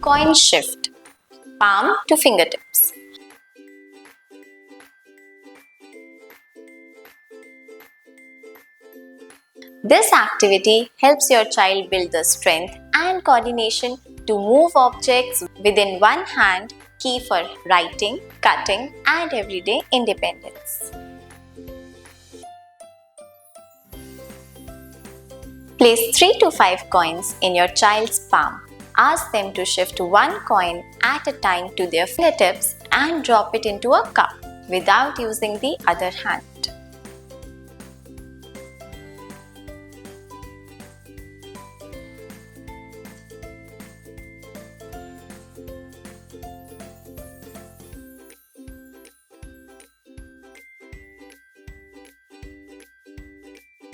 coin shift, palm to fingertips. This activity helps your child build the strength and coordination to move objects within one hand, key for writing, cutting, and everyday independence. Place 3 to 5 coins in your child's palm. Ask them to shift one coin at a time to their fingertips and drop it into a cup without using the other hand.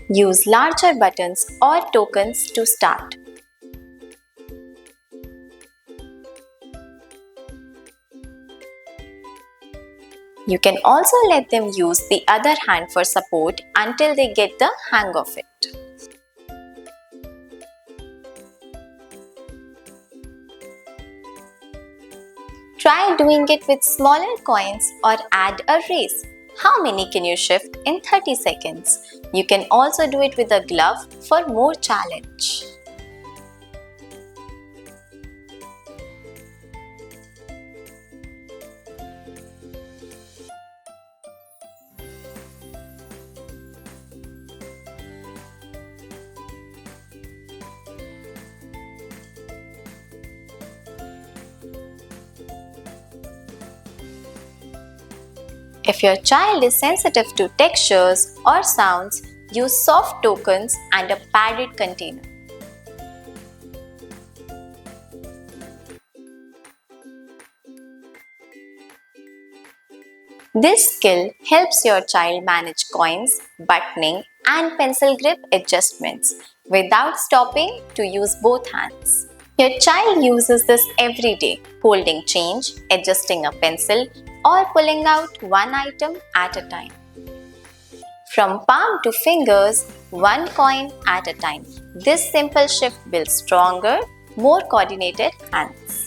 Use larger buttons or tokens to start. You can also let them use the other hand for support until they get the hang of it. Try doing it with smaller coins or add a race. How many can you shift in 30 seconds? You can also do it with a glove for more challenge. If your child is sensitive to textures or sounds, use soft tokens and a padded container. This skill helps your child manage coins, buttoning, and pencil grip adjustments without stopping to use both hands. Your child uses this every day, holding change, adjusting a pencil, or pulling out one item at a time. From palm to fingers, one coin at a time. This simple shift builds stronger, more coordinated hands.